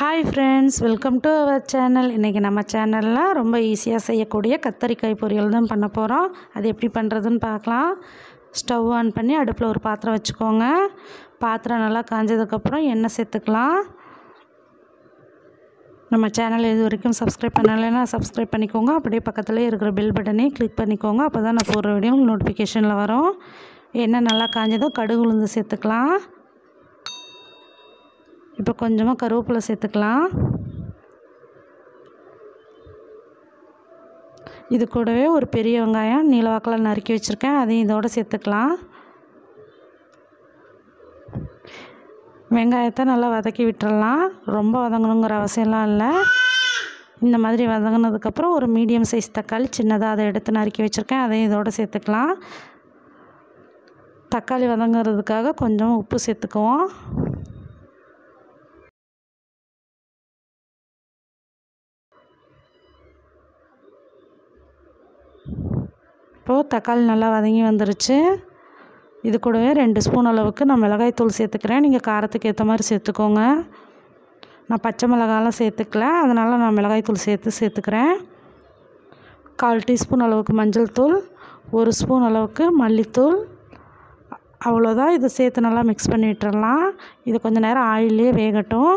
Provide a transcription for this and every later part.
Hi friends, welcome to our channel. இன்னைக்கு நம்ம சேனல்ல ரொம்ப ஈஸியா செய்யக்கூடிய கத்தரிக்காய் பொரியல் தான் பண்ண போறோம். அது எப்படி பண்றதுன்னு பார்க்கலாம். ஸ்டவ் ஆன் பண்ணி அடுப்புல ஒரு பாத்திரம் வச்சுக்கோங்க. பாத்திரம் நல்லா காஞ்சதுக்கு அப்புறம் எண்ணெய் சேர்த்துக்கலாம். நம்ம சேனல் இதுவரைக்கும் சப்ஸ்கிரைப் பண்ணலைனா சப்ஸ்கிரைப் பண்ணிக்கோங்க. அப்படியே பக்கத்துலயே இருக்கிற பெல் பட்டனை கிளிக் பண்ணிக்கோங்க. அப்பதான் நான் போடுற வீடியோ நோட்டிஃபிகேஷன்ல வரும். எண்ணெய் நல்லா காஞ்சதும் கடுகு உளுந்து சேர்த்துக்கலாம். இப்போ கொஞ்சமாக கருவேப்பிலை சேர்த்துக்கலாம். இது கூடவே ஒரு பெரிய வெங்காயம் நீளவாக்கில் நறுக்கி வச்சுருக்கேன், அதையும் இதோடு சேர்த்துக்கலாம். வெங்காயத்தை நல்லா வதக்கி விட்டுறலாம். ரொம்ப வதங்கணுங்கிற அவசியம்லாம் இல்லை. இந்த மாதிரி வதங்கினதுக்கப்புறம் ஒரு மீடியம் சைஸ் தக்காளி சின்னதாக அதை எடுத்து நறுக்கி வச்சுருக்கேன், அதையும் இதோடு சேர்த்துக்கலாம். தக்காளி வதங்கிறதுக்காக கொஞ்சம் உப்பு சேர்த்துக்குவோம். இப்போது தக்காளி நல்லா வதங்கி வந்துருச்சு. இது கூடவே 2 ஸ்பூன் அளவுக்கு நான் மிளகாய்த்தூள் சேர்த்துக்கிறேன். நீங்கள் காரத்துக்கு ஏற்ற மாதிரி சேர்த்துக்கோங்க. நான் பச்சை மிளகாலாம் சேர்த்துக்கல, அதனால் நான் மிளகாய்த்தூள் சேர்த்துக்கிறேன். 1/4 டீஸ்பூன் அளவுக்கு மஞ்சள் தூள், 1 ஸ்பூன் அளவுக்கு மல்லித்தூள், அவ்வளோதான். இதை சேர்த்து நல்லா மிக்ஸ் பண்ணி விட்டுறலாம். இது கொஞ்சம் நேரம் ஆயிலே வேகட்டும்.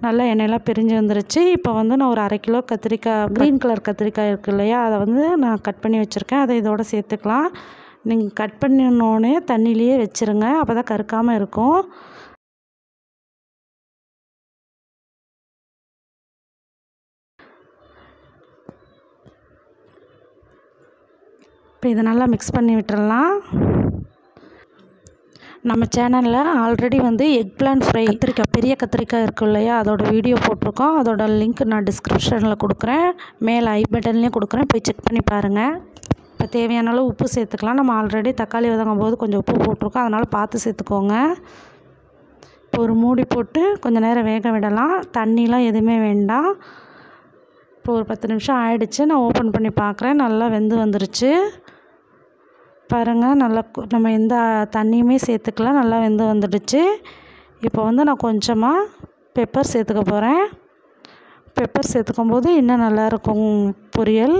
நல்லா எண்ணெயெல்லாம் பிரிஞ்சு வந்துருச்சு. இப்போ நான் ஒரு 1/2 கிலோ கத்திரிக்காய், க்ரீன் கலர் கத்திரிக்காய் இருக்குது இல்லையா, அதை நான் கட் பண்ணி வச்சுருக்கேன். அதை இதோடு சேர்த்துக்கலாம். நீங்கள் கட் பண்ணினோடனே தண்ணியிலையே வச்சுருங்க, அப்போ தான் கருக்காமல் இருக்கும். இப்போ இதை நல்லா மிக்ஸ் பண்ணி விட்டுறலாம். நம்ம சேனலில் ஆல்ரெடி எக் பிளான்ட் ஃப்ரை பெரிய கத்திரிக்காய் இருக்கும் இல்லையா, அதோட வீடியோ போட்டிருக்கோம். அதோட லிங்க் நான் டிஸ்கிரிப்ஷனில் கொடுக்குறேன், மேலே ஐ பட்டன்லேயும் கொடுக்குறேன், போய் செக் பண்ணி பாருங்கள். இப்போ தேவையான அளவு உப்பு சேர்த்துக்கலாம். நம்ம ஆல்ரெடி தக்காளி வதங்கும் போது கொஞ்சம் உப்பு போட்டிருக்கோம், அதனால் பார்த்து சேர்த்துக்கோங்க. இப்போ ஒரு மூடி போட்டு கொஞ்சம் நேரம் வேக விடலாம். தண்ணிலாம் எதுவுமே வேண்டாம். இப்போ ஒரு 10 நிமிஷம் ஆயிடுச்சு. நான் ஓப்பன் பண்ணி பார்க்குறேன். நல்லா வெந்து வந்துருச்சு பாருங்கள். நல்லா நம்ம எந்த தண்ணியுமே சேர்த்துக்கல, நல்லா வெந்து வந்துடுச்சு. இப்போ நான் கொஞ்சமாக பெப்பர் சேர்த்துக்க போகிறேன். பெப்பர் சேர்த்துக்கும் போது இன்னும் நல்லாயிருக்கும் பொரியல்.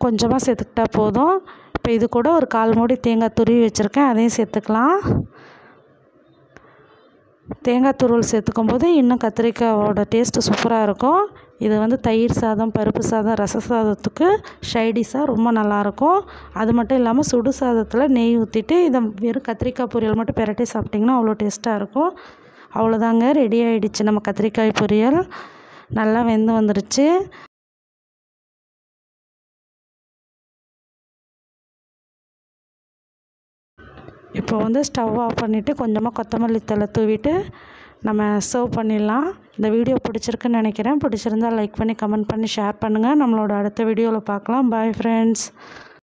கொஞ்சமாக சேர்த்துக்கிட்டா போதும். இப்போ இது கூட ஒரு 1/4 மூடி தேங்காய் துருவி வச்சுருக்கேன், அதையும் சேர்த்துக்கலாம். தேங்காய் துருவல் சேர்த்துக்கும் போது இன்னும் கத்திரிக்காயோட டேஸ்ட்டு சூப்பராக இருக்கும். இது தயிர் சாதம், பருப்பு சாதம், ரச சாதத்துக்கு சைடிஷாக ரொம்ப நல்லாயிருக்கும். அது மட்டும் இல்லாமல் சுடு சாதத்தில் நெய் ஊற்றிட்டு இதை வெறும் கத்திரிக்காய் பொரியல் மட்டும் பெரட்டி சாப்பிட்டிங்கன்னா அவ்வளோ டேஸ்ட்டாக இருக்கும். அவ்வளோதாங்க, ரெடி ஆகிடுச்சு நம்ம கத்திரிக்காய் பொரியல். நல்லா வெந்து வந்துடுச்சு. இப்போ ஸ்டவ் ஆஃப் பண்ணிவிட்டு கொஞ்சமாக கொத்தமல்லி தழை தூவிட்டு நம்ம சர்வ் பண்ணிடலாம். இந்த வீடியோ பிடிச்சிருக்குன்னு நினைக்கிறேன். பிடிச்சிருந்தால் லைக் பண்ணி கமெண்ட் பண்ணி ஷேர் பண்ணுங்கள். நம்மளோட அடுத்த வீடியோவில் பார்க்கலாம். Bye friends.